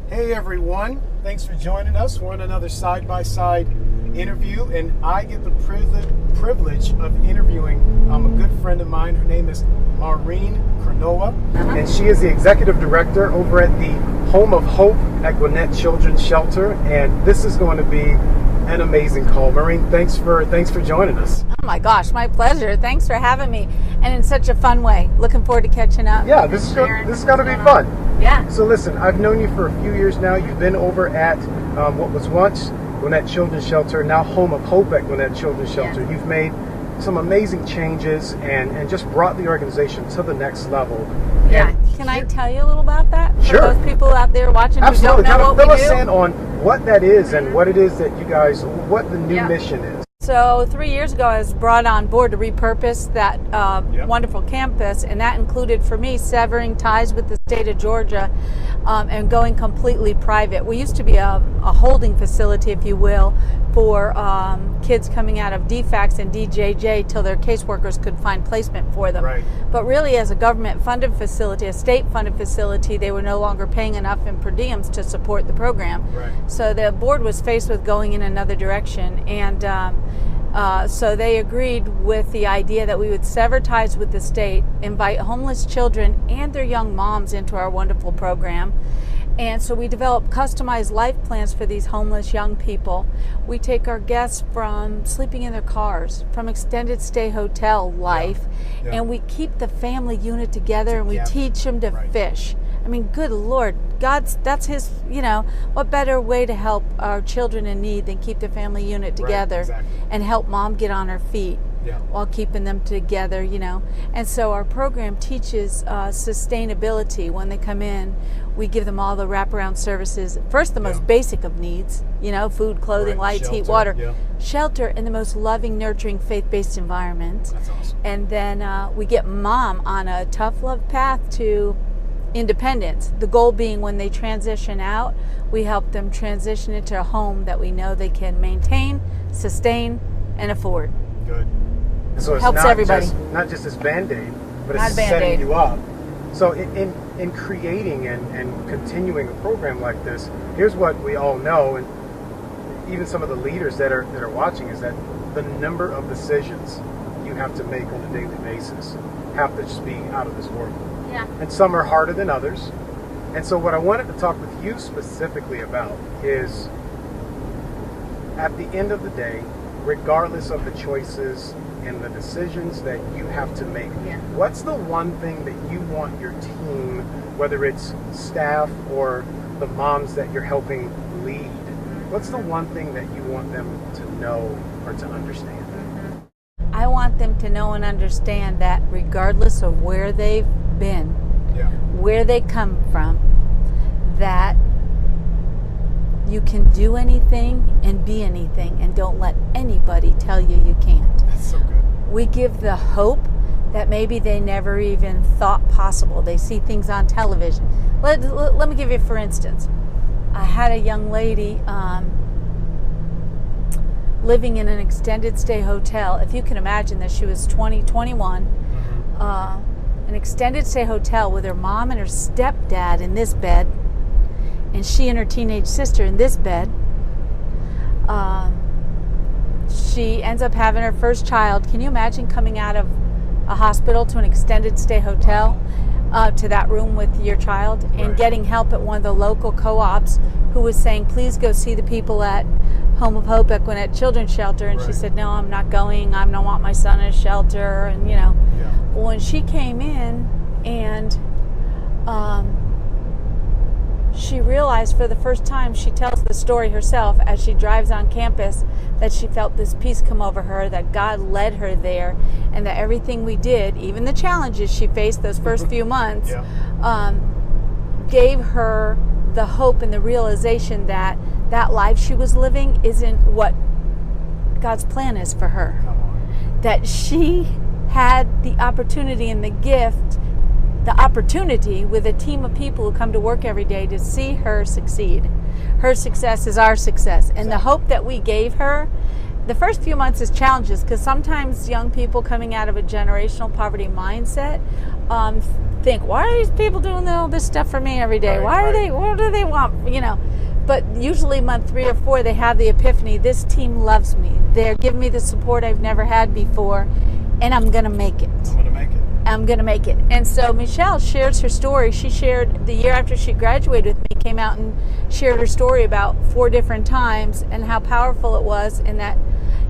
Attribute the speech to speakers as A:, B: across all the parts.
A: Hey everyone, thanks for joining us. We're on another side-by-side interview, and I get the privilege of interviewing a good friend of mine. Her name is Maureen Kornowa, and she is the executive director over at the Home of Hope at Gwinnett Children's Shelter, and this is going to be an amazing call. Maureen, thanks for joining us.
B: Oh my gosh, my pleasure. Thanks for having me, and in such a fun way. Looking forward to catching up.
A: Yeah, this is going to be fun.
B: Yeah.
A: So listen, I've known you for a few years now. You've been over at what was once Gwinnett Children's Shelter, now Home of Hope at Gwinnett Children's Shelter.
B: Yeah.
A: You've made some amazing changes and just brought the organization to the next level.
B: Yeah. Can I tell you a little about that?
A: Sure.
B: For those people out there watching
A: Absolutely.
B: who don't know what
A: Fill
B: we
A: us
B: do.
A: in on what that is and what it is that you guys, what the new mission is.
B: So 3 years ago, I was brought on board to repurpose that wonderful campus, and that included for me severing ties with the state of Georgia and going completely private. We used to be a holding facility, if you will, for kids coming out of DFACS and DJJ till their caseworkers could find placement for them.
A: Right.
B: But really, as a government-funded facility, a state-funded facility, they were no longer paying enough in per diems to support the program.
A: Right.
B: So the board was faced with going in another direction, and so they agreed with the idea that we would sever ties with the state, invite homeless children and their young moms into our wonderful program. And so we develop customized life plans for these homeless young people. We take our guests from sleeping in their cars, from extended stay hotel life, and we keep the family unit together, and we teach them to fish. I mean, good Lord, that's his, what better way to help our children in need than keep the family unit together and help mom get on her feet while keeping them together, And so our program teaches sustainability when they come in. We give them all the wraparound services. First, the most basic of needs, food, clothing, lights,
A: Shelter,
B: heat, water, shelter, and the most loving, nurturing, faith-based environment.
A: That's awesome.
B: And then we get mom on a tough love path to independence. The goal being when they transition out, we help them transition into a home that we know they can maintain, sustain, and afford.
A: Good. So it's
B: Helps everybody.
A: Not just this Band-Aid, but
B: Not
A: it's
B: Band-Aid.
A: setting you up. So in creating and continuing a program like this, here's what we all know, and even some of the leaders that are watching, is that the number of decisions you have to make on a daily basis have to just be out of this world.
B: Yeah.
A: And some are harder than others. And so what I wanted to talk with you specifically about is, at the end of the day, regardless of the choices and the decisions that you have to make, what's the one thing that you want your team, whether it's staff or the moms that you're helping lead, what's the one thing that you want them to know or to understand?
B: I want them to know and understand that regardless of where they've been, where they come from, that you can do anything and be anything, and don't let anybody tell you you can't.
A: That's so good.
B: We give the hope that maybe they never even thought possible. They see things on television. Let me give you, for instance, I had a young lady living in an extended stay hotel. If you can imagine that, she was 20, 21, an extended stay hotel with her mom and her stepdad in this bed, and she and her teenage sister in this bed. She ends up having her first child. Can you imagine coming out of a hospital to an extended stay hotel, to that room with your child, and getting help at one of the local co-ops who was saying, please go see the people at Home of Hope at Gwinnett Children's Shelter. And she said, no, I'm not going. I don't want my son in a shelter. And, when she came in and she realized for the first time, she tells the story herself as she drives on campus, that she felt this peace come over her, that God led her there, and that everything we did, even the challenges she faced those first few months, gave her the hope and the realization that that life she was living isn't what God's plan is for her. That she had the opportunity and the gift, the opportunity with a team of people who come to work every day to see her succeed. Her success is our success. And the hope that we gave her, the first few months is challenges, because sometimes young people coming out of a generational poverty mindset think, why are these people doing all this stuff for me every day? What do they want? You know, but usually month 3 or 4, they have the epiphany. This team loves me. They're giving me the support I've never had before, and I'm going to make it. I'm going to make it. And so Michelle shares her story. She shared the year after she graduated with me, came out and shared her story about 4 different times and how powerful it was, and that,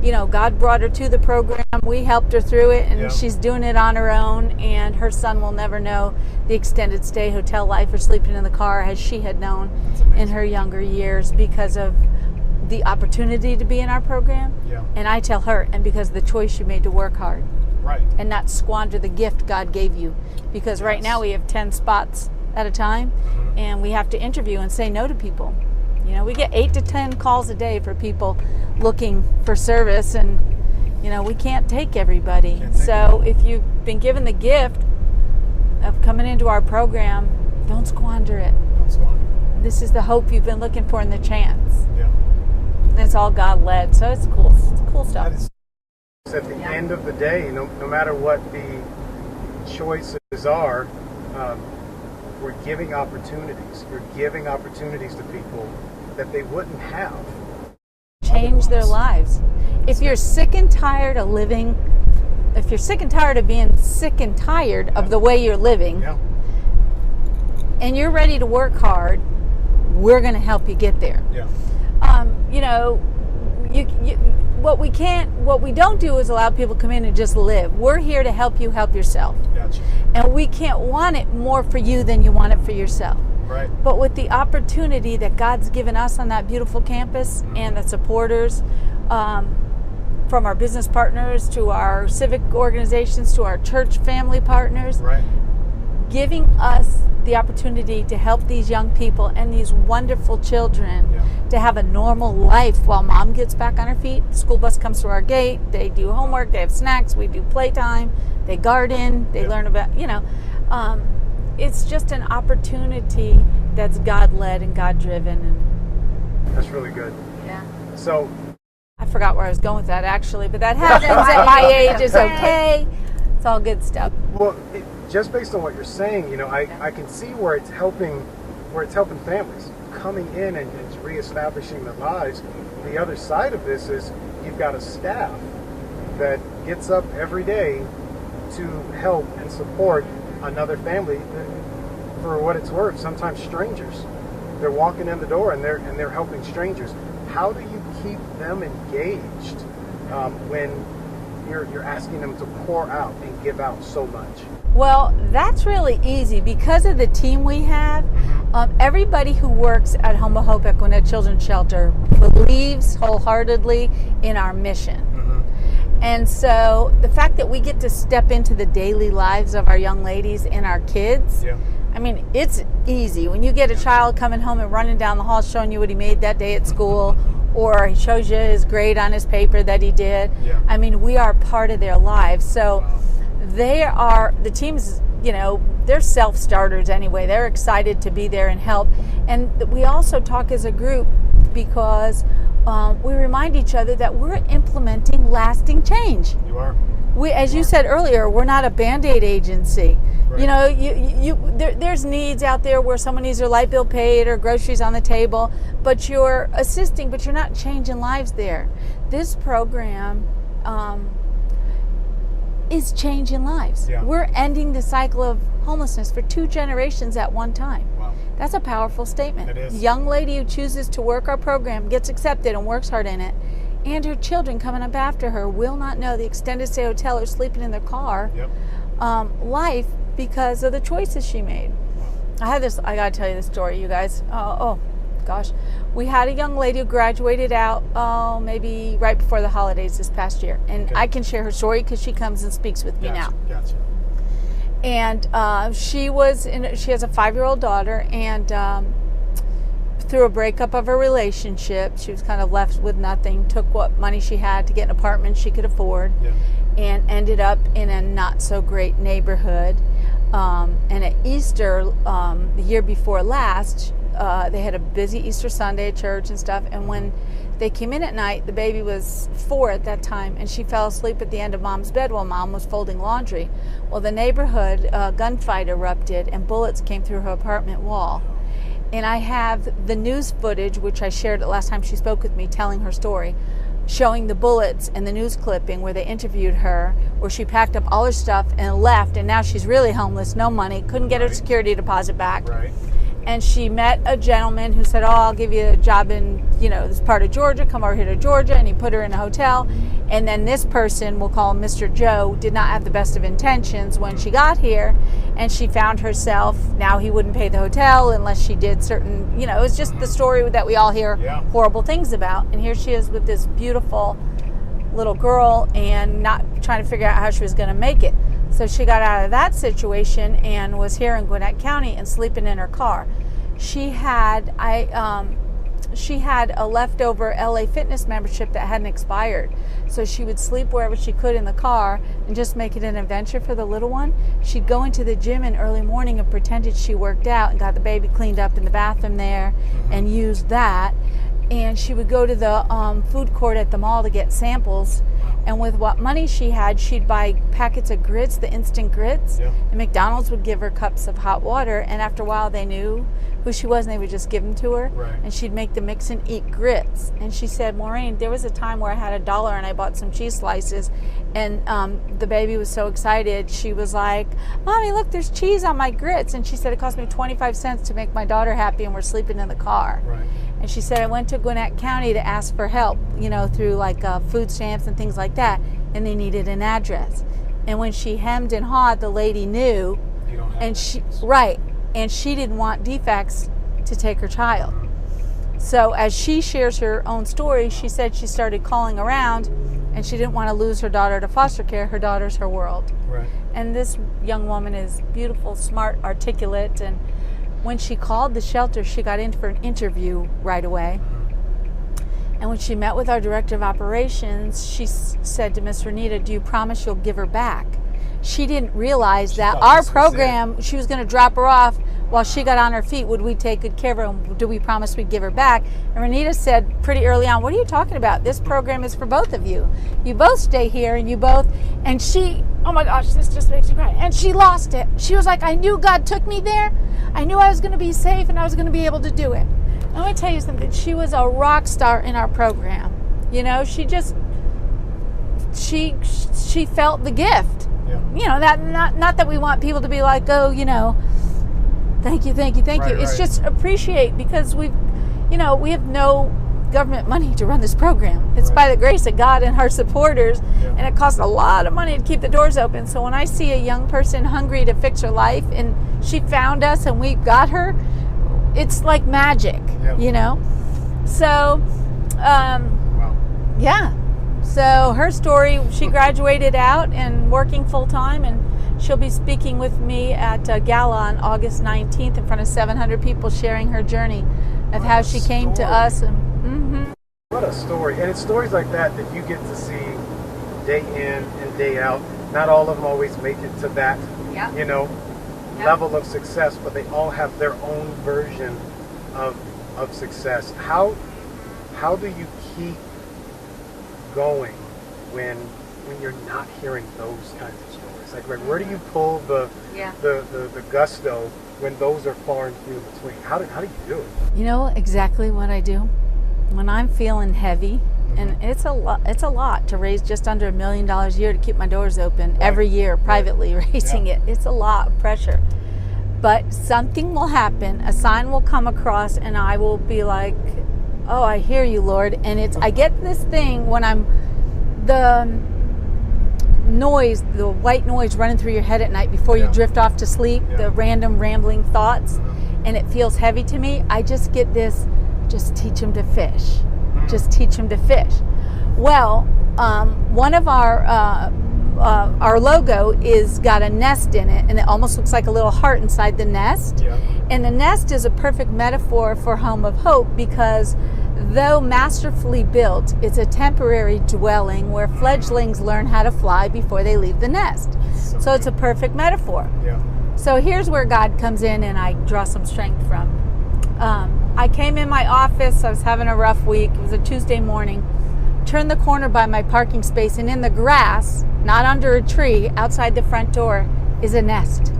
B: you know, God brought her to the program. We helped her through it, and she's doing it on her own, and her son will never know the extended stay hotel life or sleeping in the car as she had known in her younger years because of the opportunity to be in our program. And I tell her, and because of the choice you made to work hard. And not squander the gift God gave you. Because right now we have 10 spots at a time, and we have to interview and say no to people. You know, we get 8 to 10 calls a day for people looking for service, and, you know, we can't take everybody. So if you've been given the gift of coming into our program, don't squander it. This is the hope you've been looking for and the chance. And it's all God led, so it's cool. It's cool stuff.
A: At the end of the day, no matter what the choices are, we're giving opportunities. You're giving opportunities to people that they wouldn't have.
B: Change their lives. If you're sick and tired of living, if you're sick and tired of being sick and tired of the way you're living, and you're ready to work hard, we're going to help you get there. You know, what we don't do is allow people to come in and just live. We're here to help you help yourself. And we can't want it more for you than you want it for yourself. But with the opportunity that God's given us on that beautiful campus, and the supporters, from our business partners to our civic organizations to our church family partners, giving us the opportunity to help these young people and these wonderful children to have a normal life while mom gets back on her feet. The school bus comes to our gate, they do homework, they have snacks, we do playtime, they garden, they learn about, you know, it's just an opportunity that's God-led and God-driven. And
A: that's really good. So
B: I forgot where I was going with that, actually, but that happens at my age. It's okay. It's all good stuff.
A: Well, just based on what you're saying, you know, I can see where it's helping families coming in and reestablishing their lives. The other side of this is you've got a staff that gets up every day to help and support another family. For what it's worth, sometimes strangers. They're walking in the door and they're helping strangers. How do you keep them engaged when you're asking them to pour out and give out so much?
B: Well, that's really easy because of the team we have. Everybody who works at Home of Hope Equinet Children's Shelter believes wholeheartedly in our mission. And so the fact that we get to step into the daily lives of our young ladies and our kids, I mean, it's easy. When you get a child coming home and running down the hall showing you what he made that day at school, or he shows you his grade on his paper that he did, I mean, we are part of their lives. So the teams, you know, they're self-starters anyway. They're excited to be there and help. And we also talk as a group because we remind each other that we're implementing lasting change.
A: You are.
B: As you said earlier, we're not a Band-Aid agency. You know, there's needs out there where someone needs their light bill paid or groceries on the table, but you're assisting, but you're not changing lives there. This program is changing lives. We're ending the cycle of homelessness for 2 generations at one time. That's a powerful statement.
A: It is.
B: The young lady who chooses to work our program gets accepted and works hard in it, and her children coming up after her will not know the extended stay hotel or sleeping in their car life because of the choices she made. I gotta tell you this story, you guys. Oh gosh. We had a young lady who graduated out, maybe right before the holidays this past year. And I can share her story because she comes and speaks with me now. And she has a 5-year-old daughter, and through a breakup of her relationship, she was kind of left with nothing, took what money she had to get an apartment she could afford, and ended up in a not so great neighborhood. And at Easter, the year before last, they had a busy Easter Sunday at church and stuff. And when they came in at night, the baby was 4 at that time, and she fell asleep at the end of Mom's bed while Mom was folding laundry. Well, the neighborhood gunfight erupted, and bullets came through her apartment wall. And I have the news footage, which I shared the last time she spoke with me, telling her story, showing the bullets and the news clipping where they interviewed her, where she packed up all her stuff and left, and now she's really homeless, no money, couldn't get her security deposit back.
A: Right.
B: And she met a gentleman who said, oh, I'll give you a job in, this part of Georgia, come over here to Georgia, and he put her in a hotel. And then this person, we'll call him Mr. Joe, did not have the best of intentions when she got here, and she found herself, now he wouldn't pay the hotel unless she did certain, it was just the story that we all hear horrible things about. And here she is with this beautiful little girl and not trying to figure out how she was going to make it. So she got out of that situation and was here in Gwinnett County and sleeping in her car. She had a leftover LA Fitness membership that hadn't expired. So she would sleep wherever she could in the car and just make it an adventure for the little one. She'd go into the gym in early morning and pretended she worked out and got the baby cleaned up in the bathroom there and used that. And she would go to the food court at the mall to get samples. And with what money she had, she'd buy packets of grits, the instant grits. Yeah. And McDonald's would give her cups of hot water. And after a while, they knew who she was, and they would just give them to her.
A: Right.
B: And she'd make the mix and eat grits. And she said, Maureen, there was a time where I had $1 and I bought some cheese slices. And the baby was so excited. She was like, Mommy, look, there's cheese on my grits. And she said, it cost me 25 cents to make my daughter happy, and we're sleeping in the car.
A: Right.
B: And she said, I went to Gwinnett County to ask for help, through like food stamps and things like that. And they needed an address. And when she hemmed and hawed, the lady knew.
A: You don't have
B: and she didn't want defects to take her child. So as she shares her own story, she said she started calling around, and she didn't want to lose her daughter to foster care. Her daughter's her world.
A: Right.
B: And this young woman is beautiful, smart, articulate, and when she called the shelter, she got in for an interview right away. And when she met with our director of operations, she said to Miss Renita, do you promise you'll give her back? She didn't realize that our program, she was going to drop her off while she got on her feet. Would we take good care of her? And do we promise we'd give her back? And Renita said pretty early on, what are you talking about? This program is for both of you. You both stay here, and she, oh my gosh, this just makes me cry. And she lost it. She was like, I knew God took me there. I knew I was going to be safe and I was going to be able to do it. Let me tell you something. She was a rock star in our program. She felt the gift.
A: Yeah.
B: That not that we want people to be like, oh, thank you. It's just appreciate, because we have no government money to run this program. It's by the grace of God and our supporters, and it costs a lot of money to keep the doors open. So when I see a young person hungry to fix her life, and she found us and we got her, it's like magic, So,
A: wow.
B: Yeah. So her story, she graduated out and working full time, and she'll be speaking with me at a gala on August 19th in front of 700 people, sharing her journey of how she came to us. And
A: what a story. And it's stories like that you get to see day in and day out. Not all of them always make it to that, level of success, but they all have their own version of success. How do you keep going when you're not hearing those kinds of stories? Like where do you pull the gusto when those are far and few in between? How do you do it?
B: You know exactly what I do? When I'm feeling heavy, and it's a lot to raise just under $1 million a year to keep my doors open every year, privately raising it. It's a lot of pressure. But something will happen, a sign will come across, and I will be like, oh, I hear you, Lord. And I get this thing when the noise, the white noise running through your head at night before you drift off to sleep, the random rambling thoughts, and it feels heavy to me. I just get this, just teach him to fish. Just teach him to fish. Well, one of our logo is got a nest in it, and it almost looks like a little heart inside the nest.
A: Yeah.
B: And the nest is a perfect metaphor for Home of Hope, because though masterfully built, it's a temporary dwelling where fledglings learn how to fly before they leave the nest. So it's a perfect metaphor.
A: Yeah.
B: So here's where God comes in and I draw some strength from. I came in my office. I was having a rough week. It was a Tuesday morning. Turned the corner by my parking space, and in the grass, not under a tree, outside the front door, is a nest.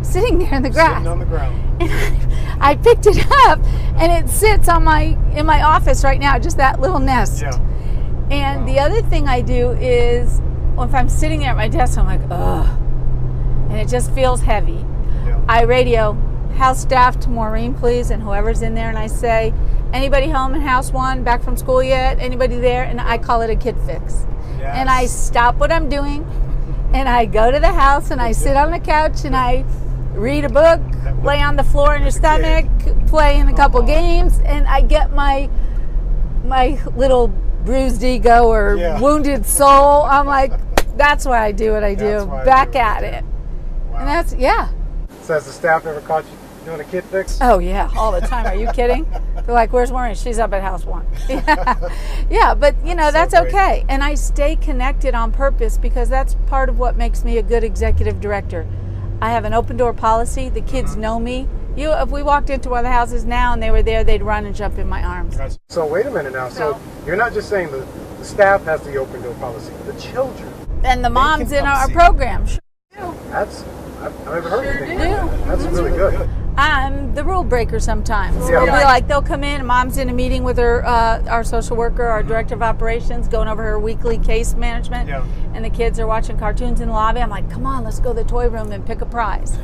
B: Sitting there in the grass.
A: Sitting on the ground.
B: And I picked it up, and it sits in my office right now, just that little nest.
A: Yeah.
B: And the other thing I do is, if I'm sitting there at my desk, I'm like, ugh, and it just feels heavy.
A: Yeah.
B: I radio, house staff to Maureen, please, and whoever's in there, and I say, anybody home in house one, back from school yet? Anybody there? And I call it a kid fix.
A: Yes.
B: And I stop what I'm doing, and I go to the house, and I sit on the couch, and I read a book, lay on the floor in your stomach, play in a couple games, and I get my little bruised ego or wounded soul. I'm like, that's why I do what I do. Back at it.
A: Wow.
B: And that's, yeah.
A: So has the staff ever caught you doing a kid fix?
B: Oh, yeah, all the time. Are you kidding? They're like, where's Maureen? She's up at house one. Yeah, but, you know, that's okay. And I stay connected on purpose because that's part of what makes me a good executive director. I have an open door policy. The kids know me. If we walked into one of the houses now and they were there, they'd run and jump in my arms.
A: So wait a minute now. So you're not just saying the staff has the open door policy. The children.
B: And the moms in our program. Sure do.
A: I've never heard anything
B: Sure
A: like
B: do.
A: that. That's really good.
B: I'm the rule breaker sometimes.
A: Yeah.
B: It'll be like they'll come in, mom's in a meeting with her, our social worker, our director of operations, going over her weekly case management, and the kids are watching cartoons in the lobby. I'm like, come on, let's go to the toy room and pick a prize.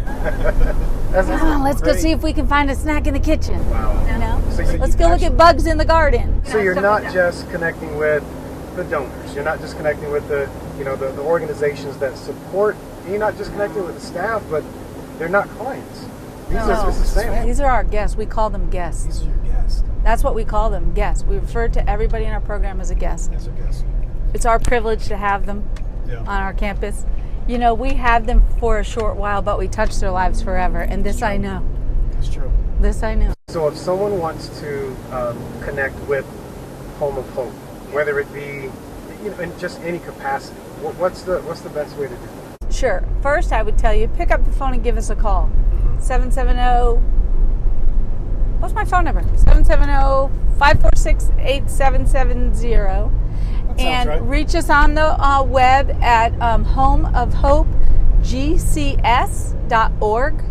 B: Come on, let's go see if we can find a snack in the kitchen.
A: Wow.
B: You know,
A: So
B: let's go look at bugs in the garden.
A: So you're not just connecting with the donors. You're not just connecting with the organizations that support. You're not just connecting with the staff, but they're not clients. This is family.
B: These are our guests. We call them guests.
A: These are your guests.
B: That's what we call them, guests. We refer to everybody in our program as a guest.
A: As a guest.
B: It's our privilege to have them on our campus. You know, we have them for a short while, but we touch their lives forever. And this I know.
A: That's true.
B: This I know.
A: So if someone wants to connect with Home of Hope, whether it be in just any capacity, what's the best way to do that?
B: Sure. First, I would tell you, pick up the phone and give us a call. 770, what's my phone number? 770-546-8770. And
A: right.
B: reach us on the web at homeofhopegcs.org.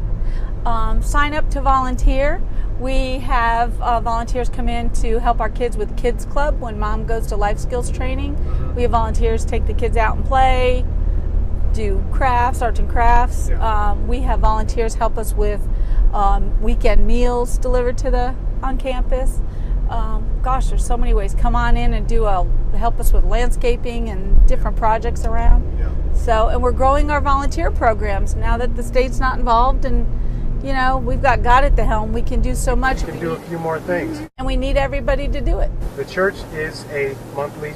B: Sign up to volunteer. We have volunteers come in to help our kids with Kids Club when mom goes to life skills training. We have volunteers take the kids out and play, do crafts, arts and crafts. We have volunteers help us with weekend meals delivered to on campus. Gosh, there's so many ways. Come on in and help us with landscaping and different projects around. So, and we're growing our volunteer programs now that the state's not involved, and we've got God at the helm. We can do so much.
A: We can do a few more things.
B: And we need everybody to do it.
A: The church is a monthly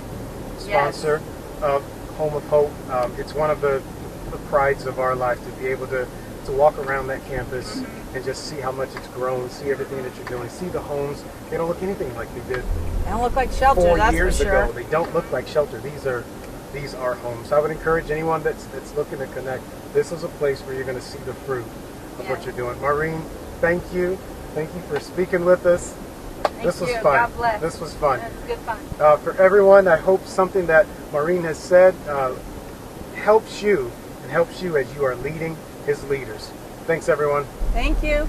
A: sponsor of Home of Hope. It's one of the prides of our life to be able to walk around that campus and just see how much it's grown, see everything that you're doing, see the homes. They don't look anything like they did.
B: They don't look like shelter,
A: 4 years
B: for sure.
A: ago. They don't look like shelter. These are homes. So I would encourage anyone that's looking to connect. This is a place where you're going to see the fruit of what you're doing. Maureen, thank you. Thank you for speaking with us. This was fun.
B: God bless.
A: This was fun.
B: It was good fun.
A: For everyone, I hope something that Maureen has said helps you and helps you as you are leading his leaders. Thanks, everyone.
B: Thank you.